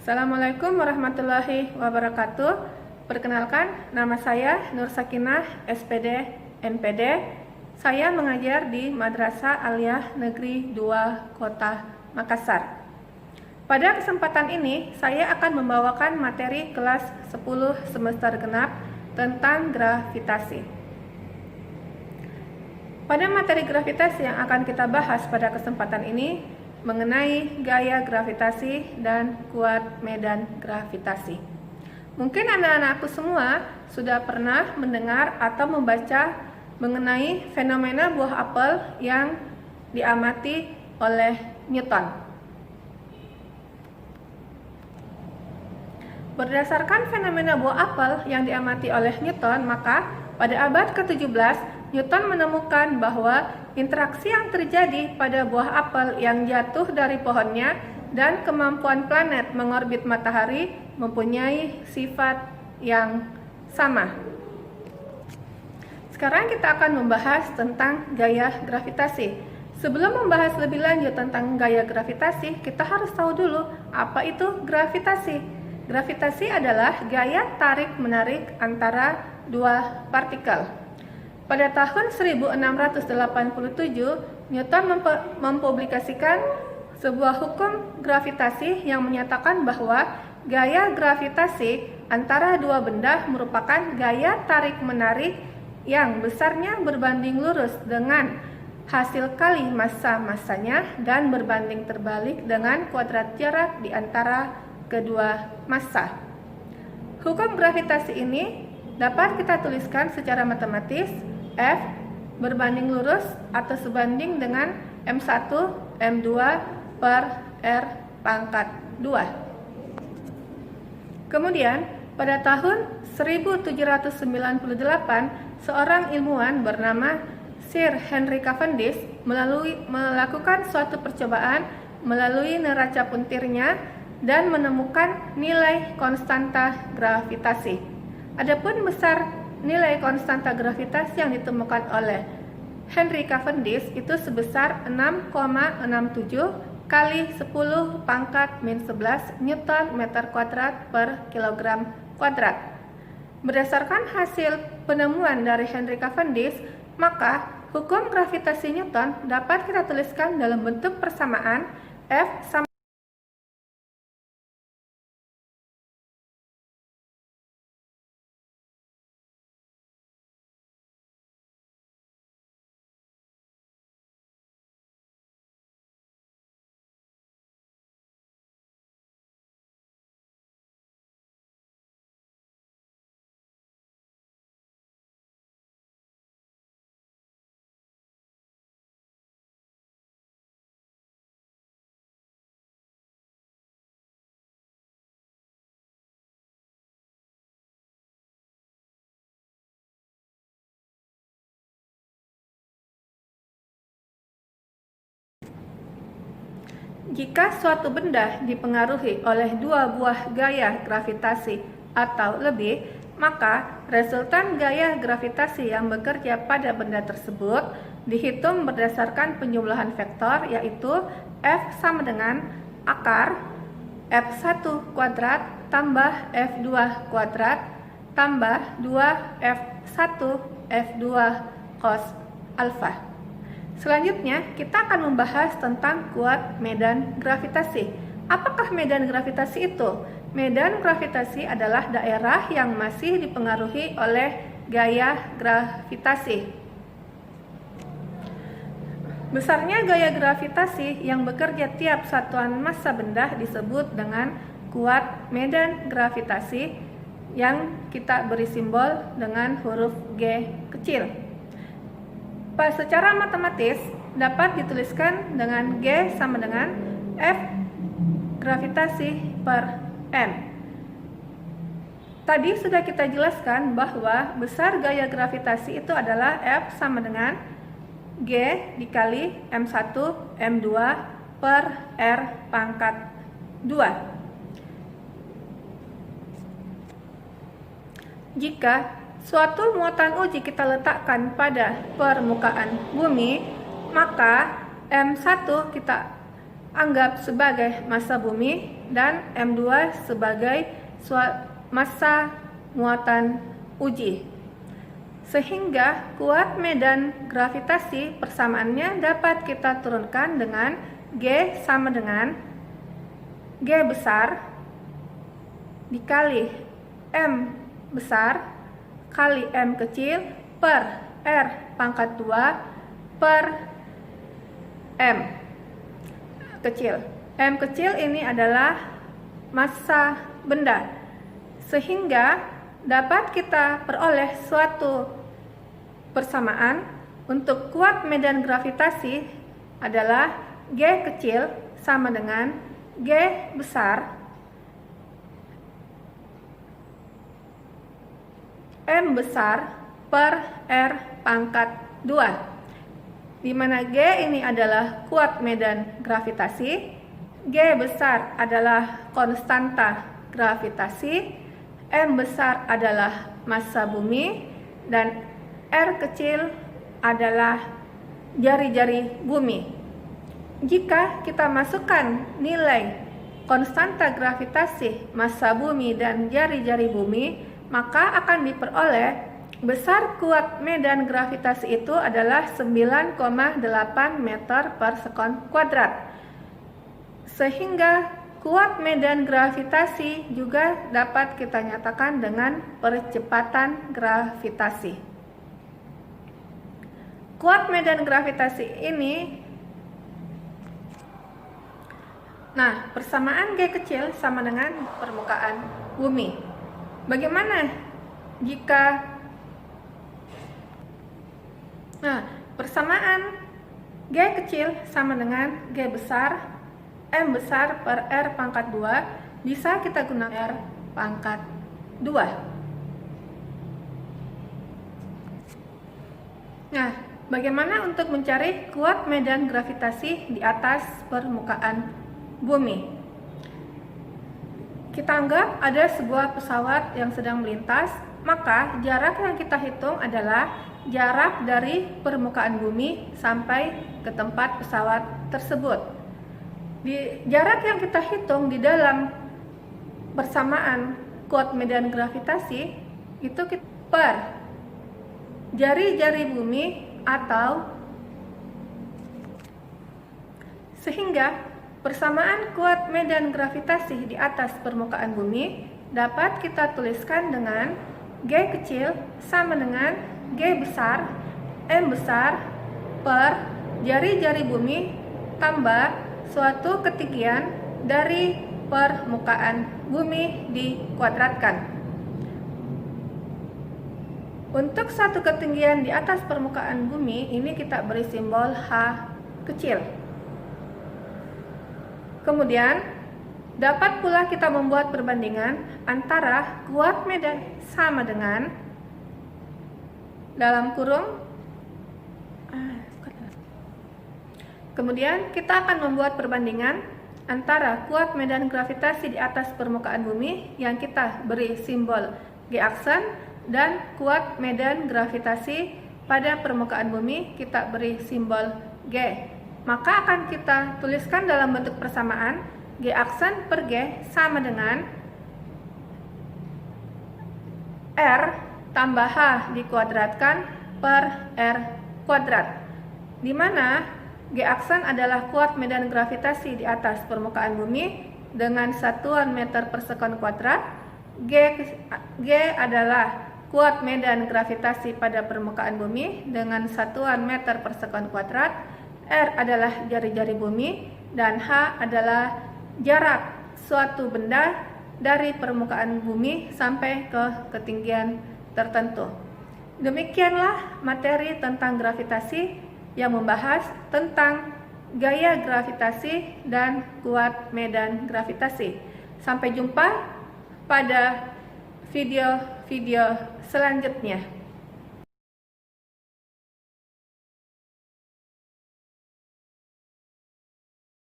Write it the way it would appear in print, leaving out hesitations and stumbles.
Assalamualaikum warahmatullahi wabarakatuh. Perkenalkan, nama saya Nur Sakinah, SPD, NPD. Saya mengajar di Madrasah Aliyah Negeri 2 Kota Makassar. Pada kesempatan ini, saya akan membawakan materi kelas 10 semester genap tentang gravitasi. Pada materi gravitasi yang akan kita bahas pada kesempatan ini mengenai gaya gravitasi dan kuat medan gravitasi. Mungkin anak-anakku semua sudah pernah mendengar atau membaca mengenai fenomena buah apel yang diamati oleh Newton. Berdasarkan fenomena buah apel yang diamati oleh Newton, maka pada abad ke-17 Newton menemukan bahwa interaksi yang terjadi pada buah apel yang jatuh dari pohonnya dan kemampuan planet mengorbit matahari mempunyai sifat yang sama. Sekarang kita akan membahas tentang gaya gravitasi. Sebelum membahas lebih lanjut tentang gaya gravitasi, kita harus tahu dulu apa itu gravitasi. Gravitasi adalah gaya tarik-menarik antara dua partikel. Pada tahun 1687, Newton mempublikasikan sebuah hukum gravitasi yang menyatakan bahwa gaya gravitasi antara dua benda merupakan gaya tarik-menarik yang besarnya berbanding lurus dengan hasil kali massa-massanya dan berbanding terbalik dengan kuadrat jarak di antara kedua massa. Hukum gravitasi ini dapat kita tuliskan secara matematis. F berbanding lurus atau sebanding dengan M1 M2 per R pangkat 2. Kemudian pada tahun 1798 seorang ilmuwan bernama Sir Henry Cavendish melakukan suatu percobaan melalui neraca puntirnya dan menemukan nilai konstanta gravitasi. Adapun besar nilai konstanta gravitasi yang ditemukan oleh Henry Cavendish itu sebesar 6,67 kali 10 pangkat min 11 Newton meter kuadrat per kilogram kuadrat. Berdasarkan hasil penemuan dari Henry Cavendish, maka hukum gravitasi Newton dapat kita tuliskan dalam bentuk persamaan F sama Jika suatu benda dipengaruhi oleh dua buah gaya gravitasi atau lebih, maka resultan gaya gravitasi yang bekerja pada benda tersebut dihitung berdasarkan penjumlahan vektor, yaitu F sama dengan akar F1 kuadrat tambah F2 kuadrat tambah 2F1 F2 cos alfa. Selanjutnya, kita akan membahas tentang kuat medan gravitasi. Apakah medan gravitasi itu? Medan gravitasi adalah daerah yang masih dipengaruhi oleh gaya gravitasi. Besarnya gaya gravitasi yang bekerja tiap satuan massa benda disebut dengan kuat medan gravitasi yang kita beri simbol dengan huruf G kecil. Secara matematis dapat dituliskan dengan G sama dengan F gravitasi per M. Tadi sudah kita jelaskan bahwa besar gaya gravitasi itu adalah F sama dengan G dikali M1 M2 per R pangkat 2. Jika suatu muatan uji kita letakkan pada permukaan bumi, maka M1 kita anggap sebagai massa bumi dan M2 sebagai massa muatan uji. Sehingga kuat medan gravitasi persamaannya dapat kita turunkan dengan G sama dengan G besar dikali M besar kali M kecil per R pangkat 2 per M kecil. M kecil ini adalah massa benda, sehingga dapat kita peroleh suatu persamaan untuk kuat medan gravitasi adalah G kecil sama dengan G besar M besar per R pangkat 2, di mana G ini adalah kuat medan gravitasi, G besar adalah konstanta gravitasi, M besar adalah massa bumi, dan R kecil adalah jari-jari bumi. Jika kita masukkan nilai konstanta gravitasi, massa bumi, dan jari-jari bumi, maka akan diperoleh besar kuat medan gravitasi itu adalah 9,8 meter per sekon kuadrat. Sehingga kuat medan gravitasi juga dapat kita nyatakan dengan percepatan gravitasi. Kuat medan gravitasi ini, nah, persamaan G kecil sama dengan permukaan bumi. Bagaimana jika persamaan G kecil sama dengan G besar M besar per R pangkat 2 bisa kita gunakan R pangkat 2. Nah, bagaimana untuk mencari kuat medan gravitasi di atas permukaan bumi? Kita anggap ada sebuah pesawat yang sedang melintas, maka jarak yang kita hitung adalah jarak dari permukaan bumi sampai ke tempat pesawat tersebut. Di jarak yang kita hitung di dalam persamaan kuat medan gravitasi itu per jari-jari bumi, atau sehingga persamaan kuat medan gravitasi di atas permukaan bumi dapat kita tuliskan dengan G kecil sama dengan G besar M besar per jari-jari bumi tambah suatu ketinggian dari permukaan bumi dikuadratkan. Untuk satu ketinggian di atas permukaan bumi ini kita beri simbol H kecil. Kemudian dapat pula kita membuat perbandingan antara kuat medan sama dengan dalam kurung. Kemudian kita akan membuat perbandingan antara kuat medan gravitasi di atas permukaan bumi yang kita beri simbol G aksen dan kuat medan gravitasi pada permukaan bumi kita beri simbol G. Maka akan kita tuliskan dalam bentuk persamaan G aksen per G sama dengan R tambah H dikuadratkan per R kuadrat, di mana G aksen adalah kuat medan gravitasi di atas permukaan bumi dengan satuan meter per sekon kuadrat. G adalah kuat medan gravitasi pada permukaan bumi dengan satuan meter per sekon kuadrat. R adalah jari-jari bumi dan H adalah jarak suatu benda dari permukaan bumi sampai ke ketinggian tertentu. Demikianlah materi tentang gravitasi yang membahas tentang gaya gravitasi dan kuat medan gravitasi. Sampai jumpa pada video-video selanjutnya.